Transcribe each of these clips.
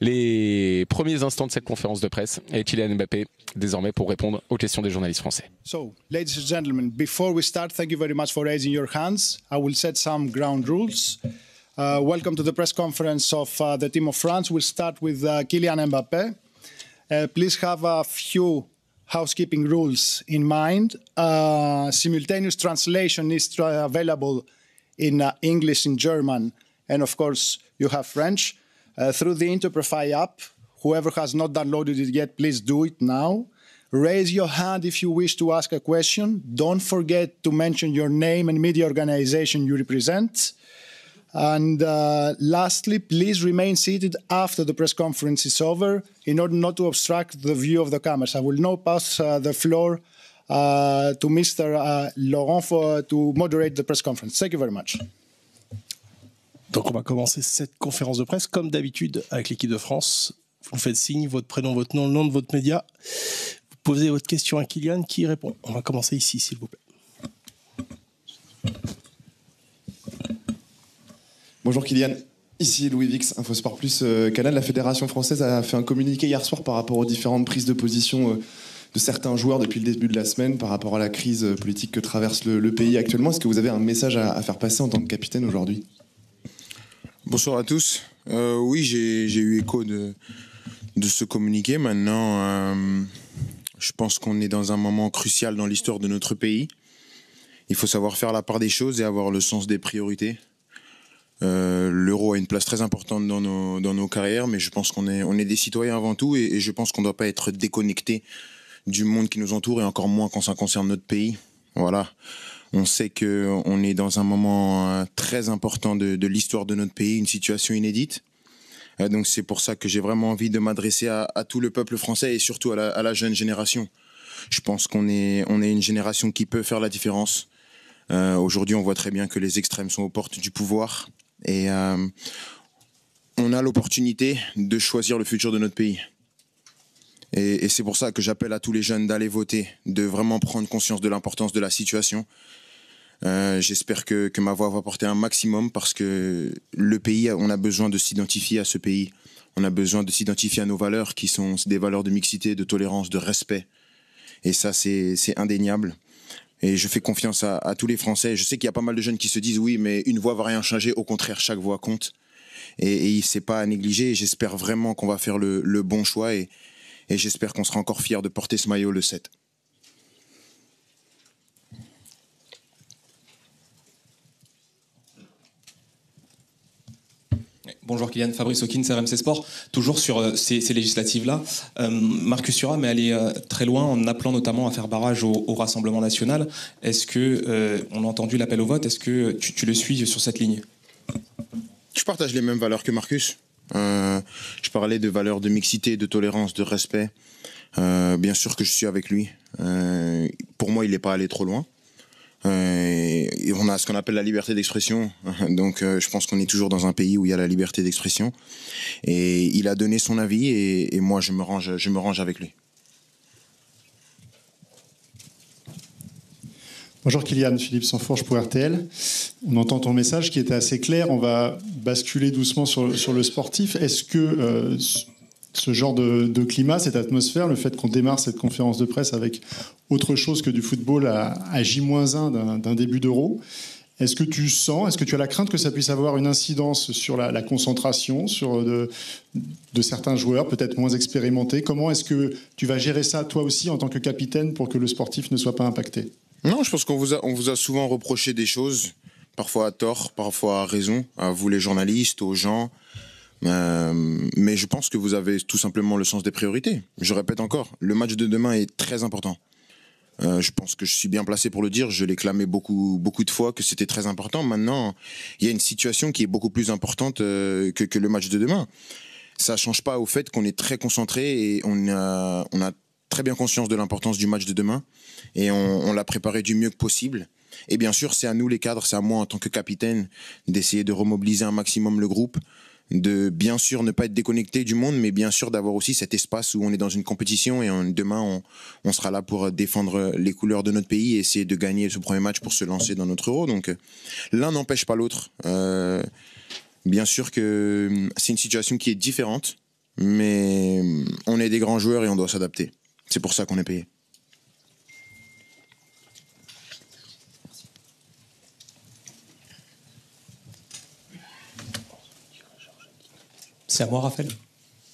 les premiers instants de cette conférence de presse et Kylian Mbappé désormais pour répondre aux questions des journalistes français. So, ladies and gentlemen, before we start, thank you very much for raising your hands. I will set some ground rules. Welcome to the press conference of the team of France. We'll start with Kylian Mbappé. Please have a few housekeeping rules in mind. Simultaneous translation is available in English, in German, and of course you have French. Through the Interprefy app, whoever has not downloaded it yet, please do it now. Raise your hand if you wish to ask a question. Don't forget to mention your name and media organization you represent. And lastly, please remain seated after the press conference is over in order not to obstruct the view of the cameras. I will now pass the floor to Mr. Laurent to moderate the press conference. Thank you very much. Donc on va commencer cette conférence de presse comme d'habitude avec l'équipe de France. Vous faites signe, votre prénom, votre nom, le nom de votre média. Vous posez votre question à Kylian qui répond. On va commencer ici, s'il vous plaît. Bonjour Kylian, ici Louis Vix, Infosport Plus Canal. La Fédération française a fait un communiqué hier soir par rapport aux différentes prises de position de certains joueurs depuis le début de la semaine par rapport à la crise politique que traverse le pays actuellement. Est-ce que vous avez un message à faire passer en tant que capitaine aujourd'hui ? Bonsoir à tous. Oui, j'ai eu écho de ce communiqué. Maintenant, je pense qu'on est dans un moment crucial dans l'histoire de notre pays. Il faut savoir faire la part des choses et avoir le sens des priorités. L'euro a une place très importante dans nos carrières, mais je pense qu'on est des citoyens avant tout et je pense qu'on ne doit pas être déconnecté du monde qui nous entoure et encore moins quand ça concerne notre pays. Voilà. On sait qu'on est dans un moment très important de l'histoire de notre pays, une situation inédite. Donc c'est pour ça que j'ai vraiment envie de m'adresser à tout le peuple français et surtout à la jeune génération. Je pense qu'on est une génération qui peut faire la différence. Aujourd'hui, on voit très bien que les extrêmes sont aux portes du pouvoir. Et on a l'opportunité de choisir le futur de notre pays. Et c'est pour ça que j'appelle à tous les jeunes d'aller voter, de vraiment prendre conscience de l'importance de la situation. J'espère que ma voix va porter un maximum parce que le pays, on a besoin de s'identifier à ce pays. On a besoin de s'identifier à nos valeurs qui sont des valeurs de mixité, de tolérance, de respect. Et ça, c'est indéniable. Et je fais confiance à tous les Français. Je sais qu'il y a pas mal de jeunes qui se disent oui, mais une voix va rien changer. Au contraire, chaque voix compte. Et c'est pas à négliger. Et j'espère vraiment qu'on va faire le bon choix. Et j'espère qu'on sera encore fiers de porter ce maillot le 7. Bonjour Kylian, Fabrice Hawkins, RMC Sport. Toujours sur ces législatives-là, Marcus Thuram est allé très loin en appelant notamment à faire barrage au Rassemblement national. Est-ce que, on a entendu l'appel au vote, est-ce que tu le suis sur cette ligne ? Je partage les mêmes valeurs que Marcus. Je parlais de valeurs de mixité, de tolérance, de respect. Bien sûr que je suis avec lui. Pour moi, il n'est pas allé trop loin. Et on a ce qu'on appelle la liberté d'expression. Donc je pense qu'on est toujours dans un pays où il y a la liberté d'expression. Et il a donné son avis et moi je me range avec lui. Bonjour Kylian, Philippe Sansfourche pour RTL. On entend ton message qui était assez clair. On va basculer doucement sur le sportif. Est-ce que ce genre de climat, cette atmosphère, le fait qu'on démarre cette conférence de presse avec autre chose que du football à J-1 d'un début d'Euro, est-ce que tu as la crainte que ça puisse avoir une incidence sur la concentration, sur de certains joueurs peut-être moins expérimentés ? Comment est-ce que tu vas gérer ça toi aussi en tant que capitaine pour que le sportif ne soit pas impacté ? Non, je pense qu'on vous a souvent reproché des choses, parfois à tort, parfois à raison, à vous les journalistes, aux gens. Mais je pense que vous avez tout simplement le sens des priorités. Je répète encore, le match de demain est très important. Je pense que je suis bien placé pour le dire. Je l'ai clamé beaucoup de fois que c'était très important. Maintenant, il y a une situation qui est beaucoup plus importante que le match de demain. Ça change pas au fait qu'on est très concentré et on a très bien conscience de l'importance du match de demain et on l'a préparé du mieux que possible. Et bien sûr, c'est à nous les cadres, c'est à moi en tant que capitaine d'essayer de remobiliser un maximum le groupe, de bien sûr ne pas être déconnecté du monde, mais bien sûr d'avoir aussi cet espace où on est dans une compétition et demain on sera là pour défendre les couleurs de notre pays et essayer de gagner ce premier match pour se lancer dans notre Euro. Donc l'un n'empêche pas l'autre. Bien sûr que c'est une situation qui est différente mais on est des grands joueurs et on doit s'adapter. C'est pour ça qu'on est payé. C'est à moi, Raphaël ?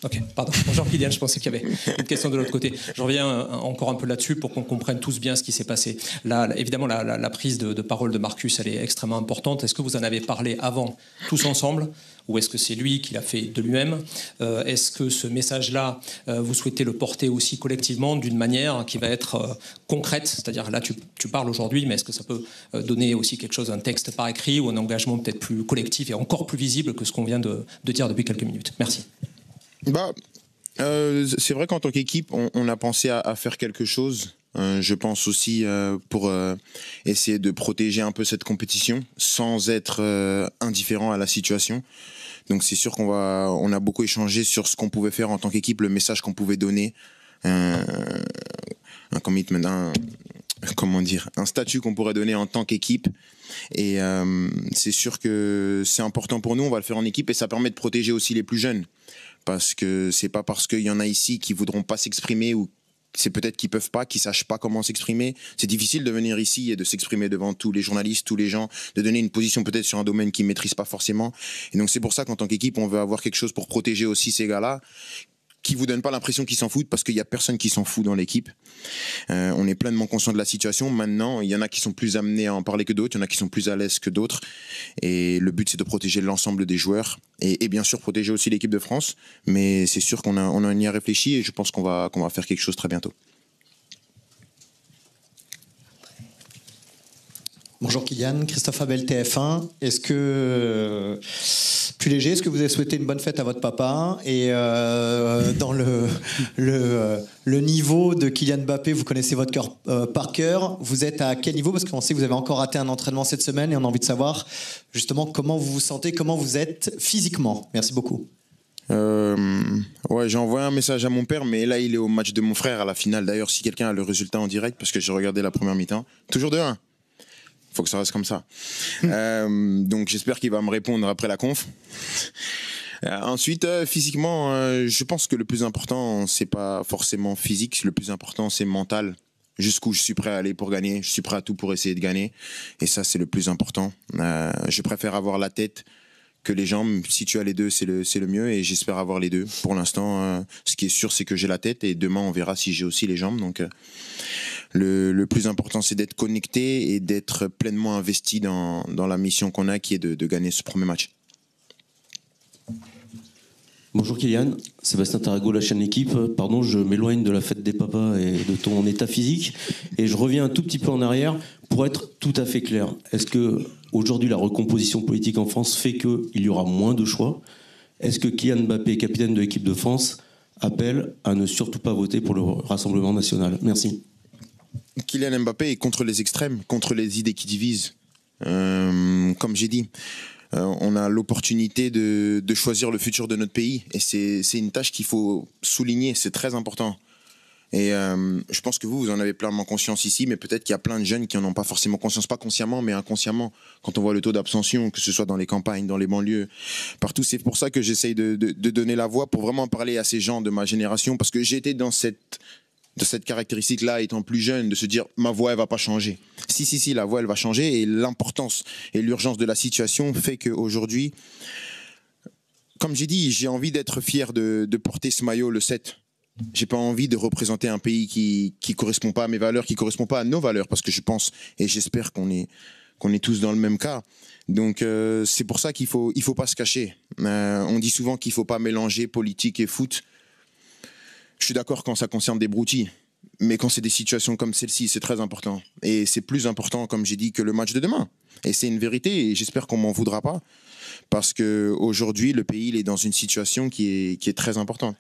Ok, pardon. Bonjour Kylian, je pensais qu'il y avait une question de l'autre côté. Je reviens encore un peu là-dessus pour qu'on comprenne tous bien ce qui s'est passé. Là, évidemment, la prise de parole de Marcus, elle est extrêmement importante. Est-ce que vous en avez parlé avant, tous ensemble, ou est-ce que c'est lui qui l'a fait de lui-même ? Est-ce que ce message-là, vous souhaitez le porter aussi collectivement d'une manière qui va être concrète ? C'est-à-dire, là, tu parles aujourd'hui, mais est-ce que ça peut donner aussi quelque chose, un texte par écrit ou un engagement peut-être plus collectif et encore plus visible que ce qu'on vient de dire depuis quelques minutes ? Merci. C'est vrai qu'en tant qu'équipe, on a pensé à faire quelque chose. Je pense aussi pour essayer de protéger un peu cette compétition sans être indifférent à la situation. Donc c'est sûr on a beaucoup échangé sur ce qu'on pouvait faire en tant qu'équipe, le message qu'on pouvait donner, un commitment, un statut qu'on pourrait donner en tant qu'équipe. Et c'est sûr que c'est important pour nous, on va le faire en équipe et ça permet de protéger aussi les plus jeunes. Parce que c'est pas parce qu'il y en a ici qui voudront pas s'exprimer ou c'est peut-être qu'ils peuvent pas, qu'ils sachent pas comment s'exprimer. C'est difficile de venir ici et de s'exprimer devant tous les journalistes, tous les gens, de donner une position peut-être sur un domaine qu'ils maîtrisent pas forcément. Et donc c'est pour ça qu'en tant qu'équipe, on veut avoir quelque chose pour protéger aussi ces gars-là, qui vous donnent pas l'impression qu'ils s'en foutent, parce qu'il y a personne qui s'en fout dans l'équipe. On est pleinement conscient de la situation. Maintenant, il y en a qui sont plus amenés à en parler que d'autres, il y en a qui sont plus à l'aise que d'autres. Et le but, c'est de protéger l'ensemble des joueurs et bien sûr protéger aussi l'équipe de France. Mais c'est sûr qu'on y a réfléchi et je pense qu'on va faire quelque chose très bientôt. Bonjour Kylian, Christophe Abel, TF1. Est-ce que, plus léger, est-ce que vous avez souhaité une bonne fête à votre papa ? Et dans le niveau de Kylian Mbappé, vous connaissez votre cœur par cœur. Vous êtes à quel niveau ? Parce qu'on sait que vous avez encore raté un entraînement cette semaine et on a envie de savoir justement comment vous vous sentez, comment vous êtes physiquement. Merci beaucoup. Ouais, j'ai envoyé un message à mon père, mais là il est au match de mon frère à la finale. D'ailleurs, si quelqu'un a le résultat en direct, parce que j'ai regardé la première mi-temps, toujours 2-1. Faut que ça reste comme ça. Donc j'espère qu'il va me répondre après la conf. Ensuite, physiquement, je pense que le plus important, c'est pas forcément physique. Le plus important, c'est mental. Jusqu'où je suis prêt à aller pour gagner. Je suis prêt à tout pour essayer de gagner. Et ça, c'est le plus important. Je préfère avoir la tête que les jambes. Si tu as les deux, c'est le mieux. Et j'espère avoir les deux. Pour l'instant, ce qui est sûr, c'est que j'ai la tête. Et demain, on verra si j'ai aussi les jambes. Donc, le plus important, c'est d'être connecté et d'être pleinement investi dans la mission qu'on a, qui est de gagner ce premier match. Bonjour Kylian, Sébastien Tarago, la chaîne L'équipe. Pardon, je m'éloigne de la fête des papas et de ton état physique. Et je reviens un tout petit peu en arrière pour être tout à fait clair. Est-ce que aujourd'hui la recomposition politique en France fait qu'il y aura moins de choix ? Est-ce que Kylian Mbappé, capitaine de l'équipe de France, appelle à ne surtout pas voter pour le Rassemblement national ? Merci. Kylian Mbappé est contre les extrêmes, contre les idées qui divisent. Comme j'ai dit, on a l'opportunité de choisir le futur de notre pays. Et c'est une tâche qu'il faut souligner, c'est très important. Et je pense que vous en avez pleinement conscience ici, mais peut-être qu'il y a plein de jeunes qui n'en ont pas forcément conscience, pas consciemment, mais inconsciemment, quand on voit le taux d'abstention, que ce soit dans les campagnes, dans les banlieues, partout. C'est pour ça que j'essaye de donner la voix pour vraiment parler à ces gens de ma génération, parce que j'ai été dans cette caractéristique-là, étant plus jeune, de se dire ma voix elle va pas changer. Si, la voix elle va changer, et l'importance et l'urgence de la situation fait qu'aujourd'hui, comme j'ai dit, j'ai envie d'être fier de porter ce maillot le 7. J'ai pas envie de représenter un pays qui correspond pas à mes valeurs, qui correspond pas à nos valeurs, parce que je pense et j'espère qu'on est tous dans le même cas. Donc c'est pour ça qu'il faut pas se cacher. On dit souvent qu'il faut pas mélanger politique et foot. Je suis d'accord quand ça concerne des broutilles, mais quand c'est des situations comme celle-ci, c'est très important. Et c'est plus important, comme j'ai dit, que le match de demain. Et c'est une vérité, et j'espère qu'on m'en voudra pas, parce qu'aujourd'hui, le pays il est dans une situation qui est très importante.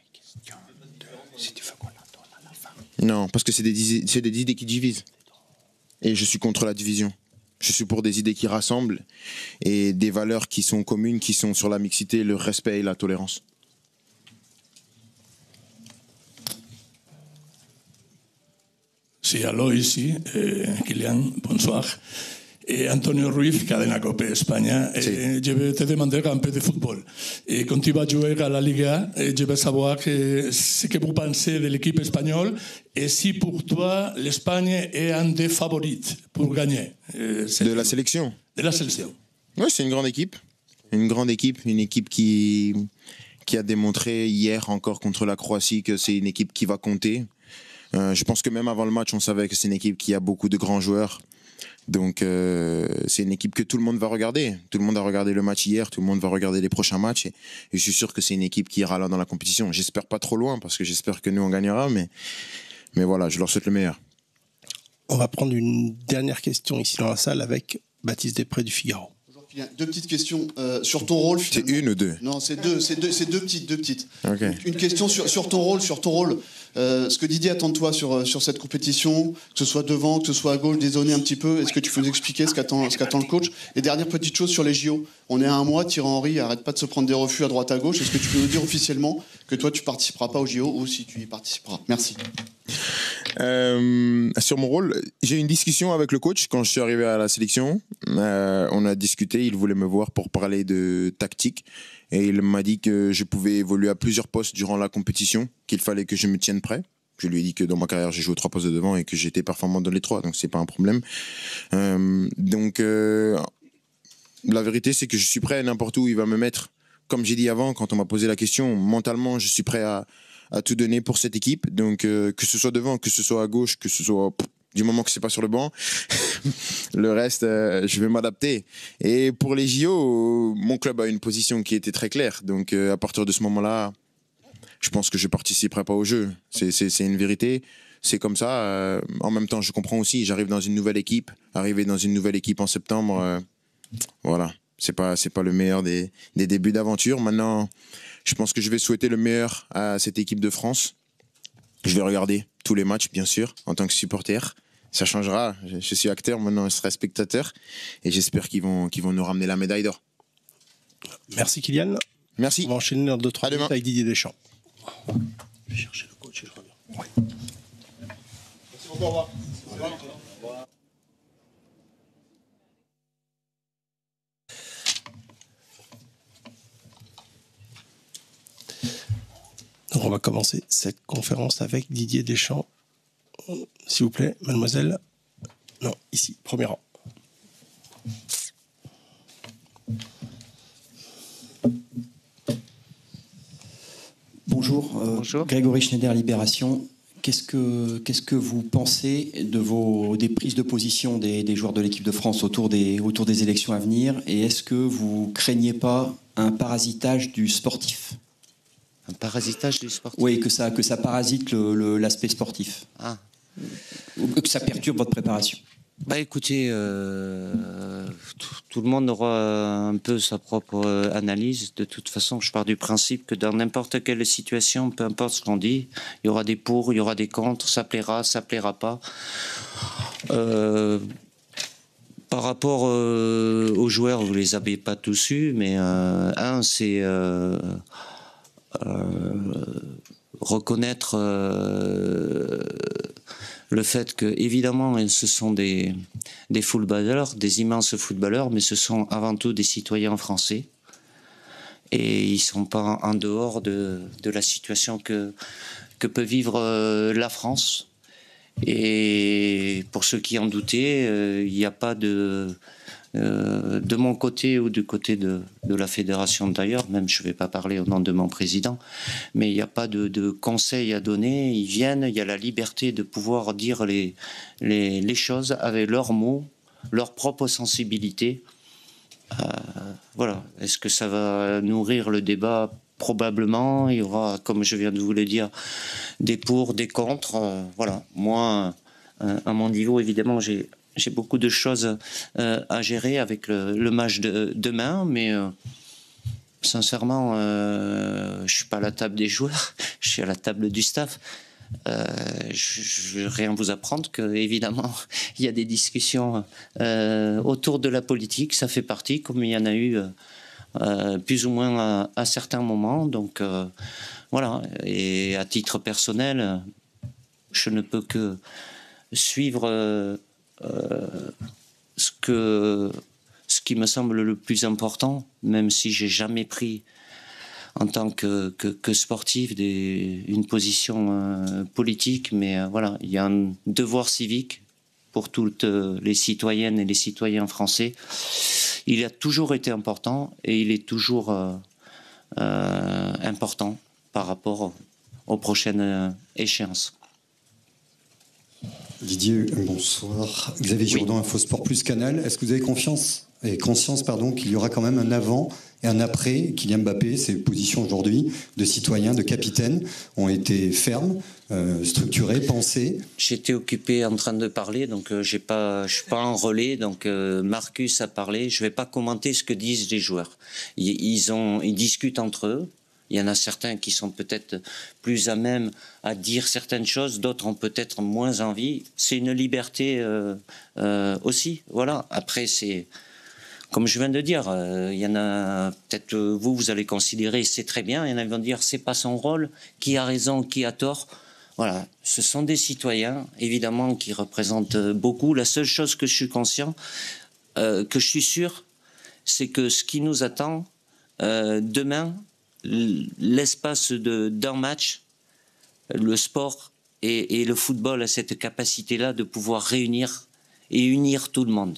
Non, parce que c'est des idées qui divisent. Et je suis contre la division. Je suis pour des idées qui rassemblent, et des valeurs qui sont communes, qui sont sur la mixité, le respect et la tolérance. Sí, aló ici, Kylian, bonsoir. Antonio Ruiz, Cadena Cope España. Je vais te demander un peu de football. Et quand tu vas jouer à la Liga, je veux savoir ce que vous pensez de l'équipe espagnole et si pour toi l'Espagne est un des favorites pour gagner. De la sélection. De la sélection. Oui, c'est une grande équipe. Une équipe qui a démontré hier encore contre la Croatie que c'est une équipe qui va compter. Je pense que même avant le match, on savait que c'est une équipe qui a beaucoup de grands joueurs. Donc c'est une équipe que tout le monde va regarder. Tout le monde a regardé le match hier, tout le monde va regarder les prochains matchs. Et je suis sûr que c'est une équipe qui ira là dans la compétition. J'espère pas trop loin parce que j'espère que nous on gagnera. Mais voilà, je leur souhaite le meilleur. On va prendre une dernière question ici dans la salle avec Baptiste Després du Figaro. Deux petites questions sur ton rôle. C'est une ou deux? Non, c'est deux petites. Okay. Une question sur ton rôle. Ce que Didier attend de toi sur cette compétition, que ce soit devant, que ce soit à gauche, dézonner un petit peu. Est-ce que tu peux nous expliquer ce qu'attend le coach? Et dernière petite chose sur les JO. On est à un mois, Thierry Henry arrête pas de se prendre des refus à droite à gauche. Est-ce que tu peux nous dire officiellement que toi tu participeras pas aux JO ou si tu y participeras? Merci. Sur mon rôle, j'ai eu une discussion avec le coach quand je suis arrivé à la sélection. On a discuté, il voulait me voir pour parler de tactique et il m'a dit que je pouvais évoluer à plusieurs postes durant la compétition, qu'il fallait que je me tienne prêt. Je lui ai dit que dans ma carrière j'ai joué 3 postes de devant et que j'étais performant dans les 3, donc c'est pas un problème. La vérité c'est que je suis prêt n'importe où il va me mettre. Comme j'ai dit avant, quand on m'a posé la question, mentalement je suis prêt à tout donner pour cette équipe. Donc que ce soit devant, que ce soit à gauche, que ce soit du moment que c'est pas sur le banc, le reste je vais m'adapter. Et pour les JO, mon club a une position qui était très claire. Donc à partir de ce moment-là, je pense que je participerai pas au jeu. C'est une vérité. C'est comme ça. En même temps, je comprends aussi. J'arrive dans une nouvelle équipe. Arriver dans une nouvelle équipe en septembre, voilà. C'est pas le meilleur des débuts d'aventure. Maintenant, je pense que je vais souhaiter le meilleur à cette équipe de France. Je vais regarder tous les matchs, bien sûr, en tant que supporter. Ça changera. Je suis acteur, maintenant je serai spectateur. Et j'espère qu'ils vont nous ramener la médaille d'or. Merci Kylian. Merci. On va enchaîner dans 2-3 minutes avec Didier Deschamps. Je vais chercher le coach et je reviens. Ouais. Merci beaucoup, au revoir. Donc on va commencer cette conférence avec Didier Deschamps. S'il vous plaît, mademoiselle. Non, ici, premier rang. Bonjour. Bonjour. Grégory Schneider, Libération. Qu'est-ce que vous pensez des prises de position des joueurs de l'équipe de France autour des élections à venir? Et est-ce que vous craignez pas un parasitage du sportif? Un parasitage du sportif? Oui, que ça parasite l'aspect sportif. Ah. Ou que ça perturbe votre préparation. Bah écoutez, tout le monde aura un peu sa propre analyse. De toute façon, je pars du principe que dans n'importe quelle situation, peu importe ce qu'on dit, il y aura des pour, il y aura des contre, ça plaira pas. Par rapport aux joueurs, vous les avez pas tous eus, mais c'est reconnaître le fait que, évidemment, ce sont des footballeurs, des immenses footballeurs, mais ce sont avant tout des citoyens français. Et ils ne sont pas en dehors de la situation que peut vivre la France. Et pour ceux qui en doutaient, il n'y a pas de mon côté ou du côté de la fédération d'ailleurs, même je ne vais pas parler au nom de mon président, mais il n'y a pas de conseils à donner. Ils viennent, il y a la liberté de pouvoir dire les choses avec leurs mots, leur propre sensibilité. Voilà. Est-ce que ça va nourrir le débat? Probablement. Il y aura, comme je viens de vous le dire, des pour, des contre. Voilà. Moi, à mon niveau, évidemment, j'ai beaucoup de choses à gérer avec le match de demain, mais sincèrement, je ne suis pas à la table des joueurs, je suis à la table du staff. Je ne vais rien vous apprendre que, évidemment, il y a des discussions autour de la politique, ça fait partie, comme il y en a eu plus ou moins à certains moments. Donc voilà, et à titre personnel, je ne peux que suivre ce qui me semble le plus important, même si j'ai jamais pris en tant que sportif une position politique, mais voilà, il y a un devoir civique pour toutes les citoyennes et les citoyens français. Il a toujours été important et il est toujours important par rapport aux prochaines échéances. Didier, bonsoir. Xavier Jourdan, Infosport Plus Canal. Est-ce que vous avez conscience qu'il y aura quand même un avant et un après Kylian Mbappé? Ses positions aujourd'hui de citoyen, de capitaine ont été fermes, structurées, pensées. J'étais occupé en train de parler, donc je suis pas en relais. Donc Marcus a parlé. Je vais pas commenter ce que disent les joueurs. Ils discutent entre eux. Il y en a certains qui sont peut-être plus à même à dire certaines choses, d'autres ont peut-être moins envie. C'est une liberté aussi. Voilà. Après, c'est comme je viens de dire, il y en a peut-être vous allez considérer c'est très bien. Il y en a qui vont dire c'est pas son rôle. Qui a raison, qui a tort. Voilà. Ce sont des citoyens, évidemment, qui représentent beaucoup. La seule chose que je suis conscient, que je suis sûr, c'est que ce qui nous attend demain. L'espace d'un match, le sport et le football a cette capacité-là de pouvoir réunir et unir tout le monde.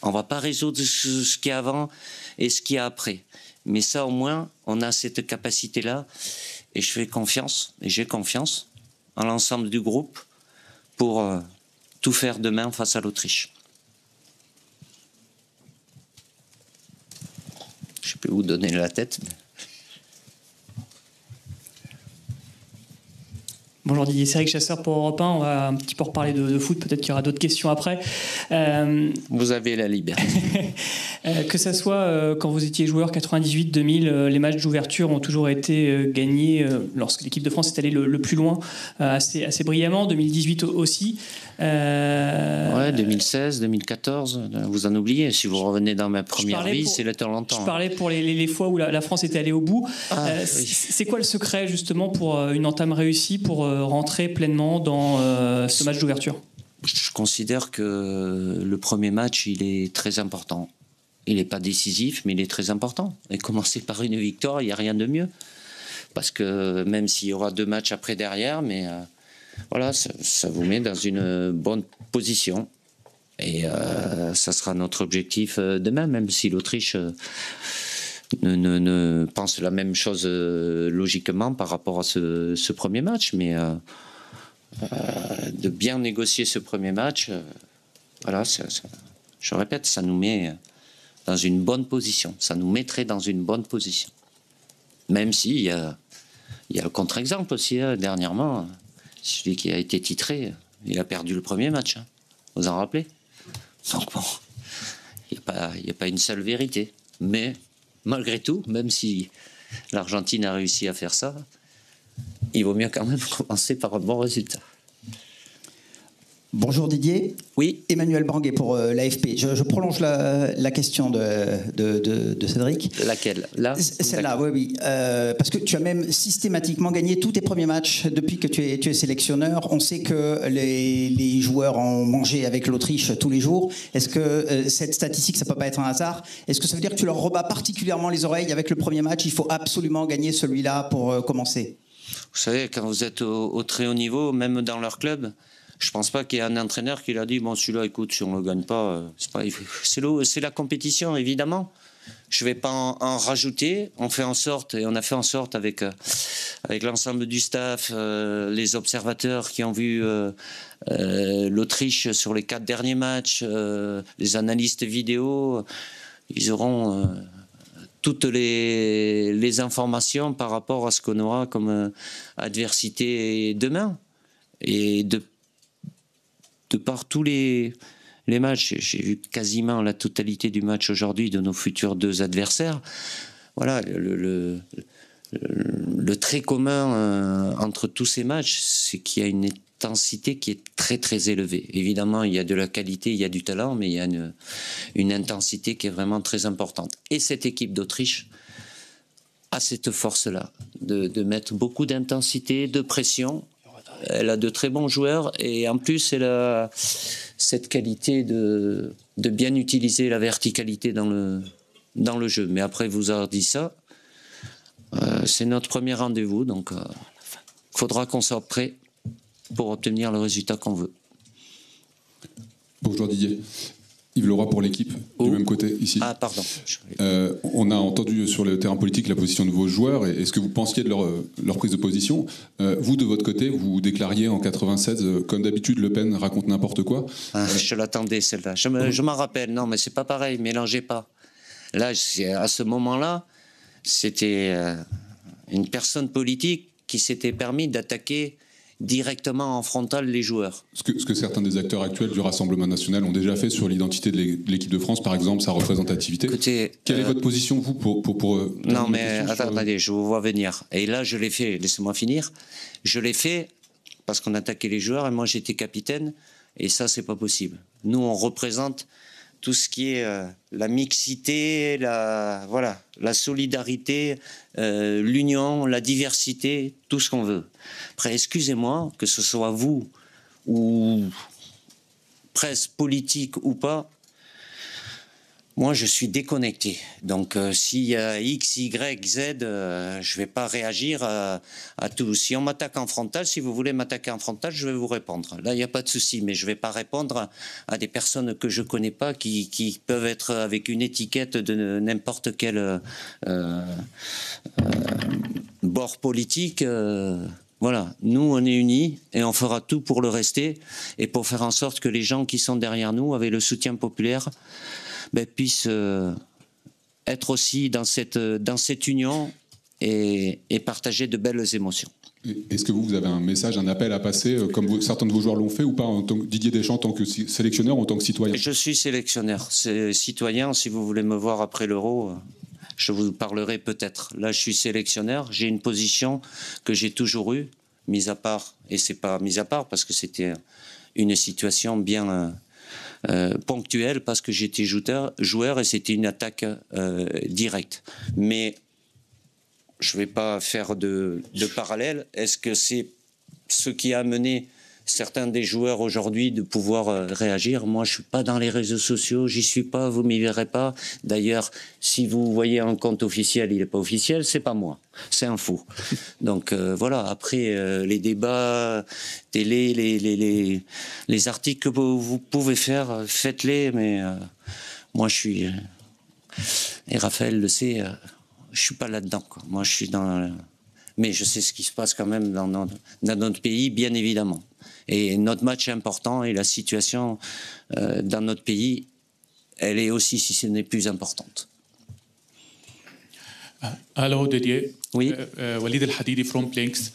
On ne va pas résoudre ce qu'il y a avant et ce qu'il y a après. Mais ça, au moins, on a cette capacité-là. Et je fais confiance, et j'ai confiance en l'ensemble du groupe pour tout faire demain face à l'Autriche. Je peux vous donner la tête. Bonjour Didier, c'est Eric Chasseur pour Europe 1. On va un petit peu reparler de foot, peut-être qu'il y aura d'autres questions après. Vous avez la liberté. Que ça soit quand vous étiez joueur 98, 2000, les matchs d'ouverture ont toujours été gagnés lorsque l'équipe de France est allée le plus loin, assez brillamment. 2018 aussi. Ouais, 2016, 2014, vous en oubliez. Si vous revenez dans ma première vie, c'est le temps longtemps. Je parlais pour les fois où la France était allée au bout. Oui. C'est quoi le secret justement pour une entame réussie, pour rentrer pleinement dans ce match d'ouverture? Je considère que le premier match, il est très important. Il n'est pas décisif, mais il est très important. Et commencer par une victoire, il n'y a rien de mieux. Parce que même s'il y aura 2 matchs après derrière, mais voilà, ça vous met dans une bonne position. Et ça sera notre objectif demain, même si l'Autriche ne pense la même chose logiquement par rapport à ce premier match. Mais de bien négocier ce premier match, voilà, je répète, ça nous met dans une bonne position. Ça nous mettrait dans une bonne position. Même s'il y a le contre-exemple aussi, dernièrement. Celui qui a été titré, il a perdu le premier match. Vous en rappelez? Donc bon, il n'y a pas une seule vérité. Mais malgré tout, même si l'Argentine a réussi à faire ça, il vaut mieux quand même commencer par un bon résultat. Bonjour Didier. Oui. Emmanuel Branguet pour l'AFP. Je prolonge la question de Cédric. Laquelle? Là? Celle-là, oui. Parce que tu as même systématiquement gagné tous tes premiers matchs depuis que tu es sélectionneur. On sait que les joueurs ont mangé avec l'Autriche tous les jours. Est-ce que cette statistique, ça ne peut pas être un hasard? Est-ce que ça veut dire que tu leur rebats particulièrement les oreilles avec le premier match? Il faut absolument gagner celui-là pour commencer. Vous savez, quand vous êtes au très haut niveau, même dans leur club, je pense pas qu'il y ait un entraîneur qui leur dit bon, celui-là, écoute, si on le gagne pas, c'est la compétition, évidemment. Je vais pas en rajouter. On a fait en sorte avec l'ensemble du staff, les observateurs qui ont vu l'Autriche sur les 4 derniers matchs, les analystes vidéo, ils auront toutes les informations par rapport à ce qu'on aura comme adversité demain. Et de par tous les matchs, j'ai vu quasiment la totalité du match aujourd'hui de nos futurs 2 adversaires. Voilà, le trait commun entre tous ces matchs, c'est qu'il y a une intensité qui est très très élevée. Évidemment, il y a de la qualité, il y a du talent, mais il y a une intensité qui est vraiment très importante. Et cette équipe d'Autriche a cette force-là, de mettre beaucoup d'intensité, de pression. Elle a de très bons joueurs et en plus elle a cette qualité de de bien utiliser la verticalité dans le jeu. Mais après vous avoir dit ça, c'est notre premier rendez-vous, donc il faudra qu'on soit prêt pour obtenir le résultat qu'on veut. Bonjour Didier. Yves Leroy pour l'équipe, du même côté ici. Ah, pardon. On a entendu sur le terrain politique la position de vos joueurs et ce que vous pensiez de leur prise de position. Vous, de votre côté, vous déclariez en 96, comme d'habitude, Le Pen raconte n'importe quoi. Je l'attendais, celle-là. Je m'en rappelle. Non, mais c'est pas pareil, mélangez pas. Là, à ce moment-là, c'était une personne politique qui s'était permis d'attaquer directement en frontal les joueurs. Ce que certains des acteurs actuels du Rassemblement national ont déjà fait sur l'identité de l'équipe de France, par exemple, sa représentativité. Écoutez, quelle est votre position, vous, pour non, mais attendez, je vous vois venir. Et là, je l'ai fait, laissez-moi finir. Je l'ai fait parce qu'on attaquait les joueurs et moi, j'étais capitaine. Et ça, c'est pas possible. Nous, on représente tout ce qui est la mixité, la solidarité, l'union, la diversité, tout ce qu'on veut. Après, excusez-moi, que ce soit vous ou presse politique ou pas, moi je suis déconnecté. Donc s'il y a X, Y, Z, je ne vais pas réagir à tout. Si on m'attaque en frontal, si vous voulez m'attaquer en frontal, je vais vous répondre. Là, il n'y a pas de souci, mais je ne vais pas répondre à des personnes que je ne connais pas, qui peuvent être avec une étiquette de n'importe quel bord politique. Voilà, nous on est unis et on fera tout pour le rester et pour faire en sorte que les gens qui sont derrière nous, avec le soutien populaire, puissent être aussi dans cette union et partager de belles émotions. Est-ce que vous avez un message, un appel à passer, comme certains de vos joueurs l'ont fait ou pas, en tant que Didier Deschamps, en tant que sélectionneur ou en tant que citoyen? Je suis sélectionneur, c'est citoyen. Si vous voulez me voir après l'Euro, je vous parlerai peut-être. Là, je suis sélectionneur. J'ai une position que j'ai toujours eue, mis à part, et c'est pas mis à part parce que c'était une situation bien ponctuelle, parce que j'étais joueur et c'était une attaque directe. Mais je ne vais pas faire de parallèle. Est-ce que c'est ce qui a amené certains des joueurs aujourd'hui de pouvoir réagir? Moi, je ne suis pas dans les réseaux sociaux, j'y suis pas, vous ne m'y verrez pas. D'ailleurs, si vous voyez un compte officiel, il n'est pas officiel, c'est pas moi, c'est un faux. Donc voilà, après, les débats télé, les articles que vous pouvez faire, faites-les, mais moi, je suis... et Raphaël le sait, je ne suis pas là-dedans, quoi. Moi, je suis dans... Mais je sais ce qui se passe quand même dans notre pays, bien évidemment. Et notre match est important et la situation dans notre pays, elle est aussi, si ce n'est plus importante. Hello, Didier. Oui. Walid Al-Hadidi from Blinks.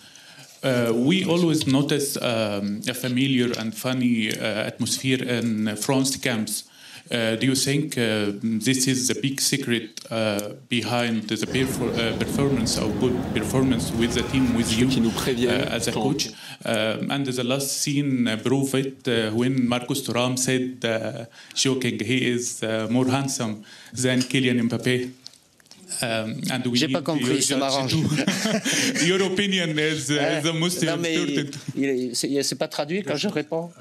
We always notice a familiar and funny atmosphere in France camps. Do you think this is the big secret behind the performance of good performance with the team, with you as a coach? And the last scene proved it when Marcus Thuram said, joking, he is more handsome than Kylian Mbappé. And we need compris, ça m'arrange. Your opinion is the most important. C'est pas traduit quand je réponds.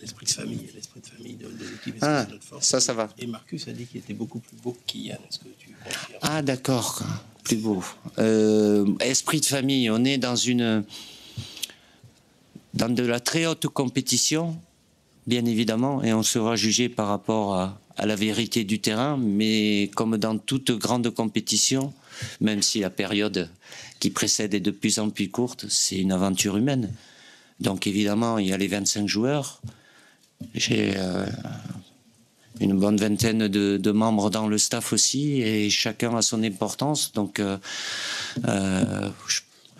L'esprit de famille de l'équipe. Ah, ça va. Et Marcus a dit qu'il était beaucoup plus beau que Kylian. Est-ce que tu confirmes? Ah, d'accord, plus beau. Esprit de famille, on est dans de la très haute compétition, bien évidemment, et on sera jugé par rapport à la vérité du terrain, mais comme dans toute grande compétition, même si la période qui précède est de plus en plus courte, c'est une aventure humaine. Donc évidemment, il y a les 25 joueurs. J'ai une bonne vingtaine de membres dans le staff aussi, et chacun a son importance. Donc,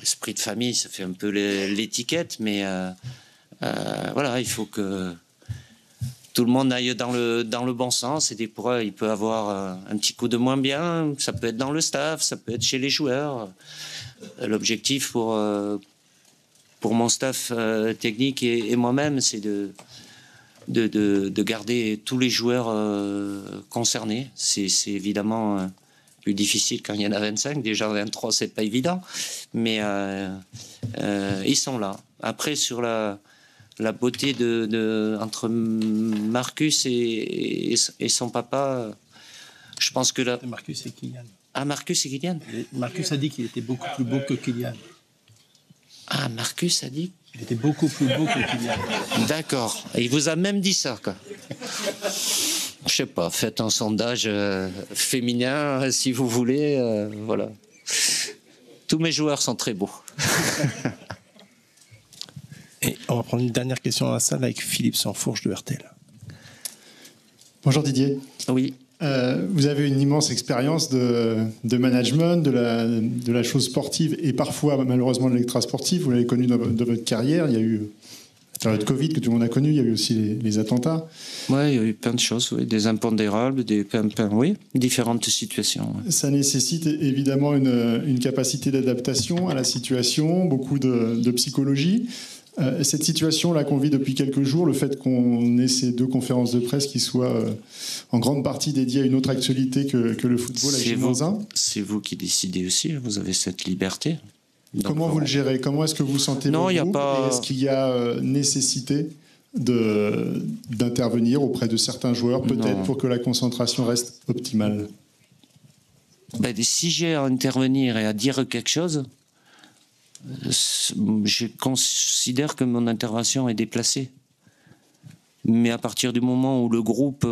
esprit de famille, ça fait un peu l'étiquette, mais voilà, il faut que tout le monde aille dans le bon sens. Et des fois, il peut avoir un petit coup de moins bien. Ça peut être dans le staff, ça peut être chez les joueurs. L'objectif pour mon staff technique et moi-même, c'est de garder tous les joueurs concernés. C'est évidemment plus difficile quand il y en a 25. Déjà 23, c'est pas évident. Mais ils sont là. Après, sur la beauté entre Marcus et son papa. Je pense que là. Marcus et Kylian. Ah, Marcus et Kylian. Marcus a dit qu'il était beaucoup plus beau que Kylian. Ah, Marcus a dit. Il était beaucoup plus beau que Kylian. D'accord. Il vous a même dit ça, quoi. Je sais pas. Faites un sondage féminin si vous voulez. Voilà. Tous mes joueurs sont très beaux. Et on va prendre une dernière question dans la salle avec Philippe Sansfourche de RTL. Bonjour Didier. Oui. Vous avez une immense expérience de management, de la chose sportive et parfois malheureusement de l'extra-sportif. Vous l'avez connu dans votre carrière. Il y a eu la période Covid que tout le monde a connue. Il y a eu aussi les attentats. Oui, il y a eu plein de choses, oui. Des impondérables, oui, différentes situations. Oui. Ça nécessite évidemment une capacité d'adaptation à la situation, beaucoup de psychologie. Cette situation-là qu'on vit depuis quelques jours, le fait qu'on ait ces 2 conférences de presse qui soient en grande partie dédiées à une autre actualité que le football à J-1. C'est vous qui décidez aussi, vous avez cette liberté. Donc, comment vous le gérez? Comment est-ce que vous sentez non, votre y a groupe pas... Et est-ce qu'il y a nécessité d'intervenir auprès de certains joueurs, peut-être, pour que la concentration reste optimale? Si j'ai à intervenir et à dire quelque chose, je considère que mon intervention est déplacée. Mais à partir du moment où le groupe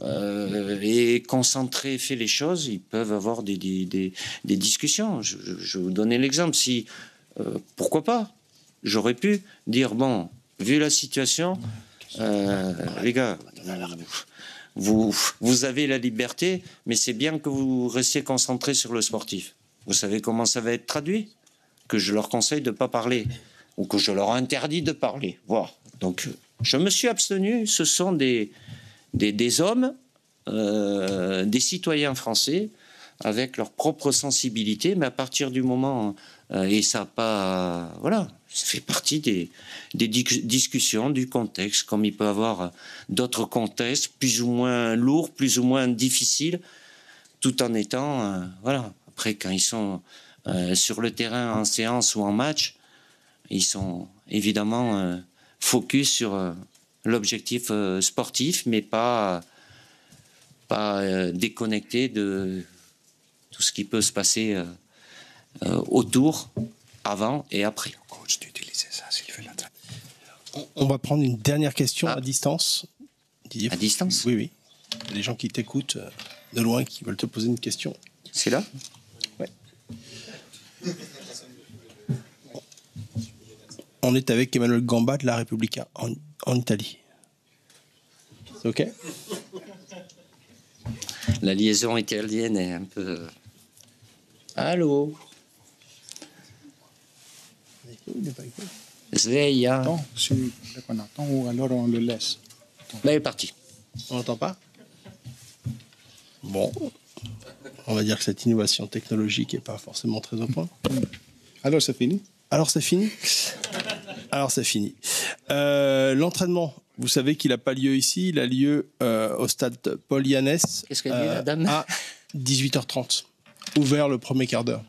est concentré, fait les choses, ils peuvent avoir des discussions. Je vais vous donner l'exemple. Si, pourquoi pas? J'aurais pu dire, bon, vu la situation, les gars, vous avez la liberté, mais c'est bien que vous restiez concentrés sur le sportif. Vous savez comment ça va être traduit? Que je leur conseille de ne pas parler, ou que je leur interdis de parler. Voilà. Donc, je me suis abstenu. Ce sont des hommes, des citoyens français, avec leur propre sensibilité, mais à partir du moment... et ça pas... Voilà, ça fait partie des discussions, du contexte, comme il peut y avoir d'autres contextes, plus ou moins lourds, plus ou moins difficiles, tout en étant... voilà. Après, quand ils sont... sur le terrain, en séance ou en match, ils sont évidemment focus sur l'objectif sportif, mais pas déconnectés de tout ce qui peut se passer autour, avant et après. On va prendre une dernière question à distance. Didier, à distance? Oui, oui. Il y a des gens qui t'écoutent de loin, qui veulent te poser une question. C'est là? Ouais. On est avec Emmanuel Gamba de La Repubblica en Italie. C'est OK? La liaison italienne est un peu... Allô? Sveglia. Attends, si on attend ou alors on le laisse. Là, il est parti. On n'entend pas? Bon. On va dire que cette innovation technologique n'est pas forcément très au point. Alors c'est fini? Alors c'est fini? Alors c'est fini. L'entraînement, vous savez qu'il n'a pas lieu ici, il a lieu au stade Paul Yannès. Qu'est-ce qu'elle dit, la dame? À 18h30. Ouvert le premier quart d'heure.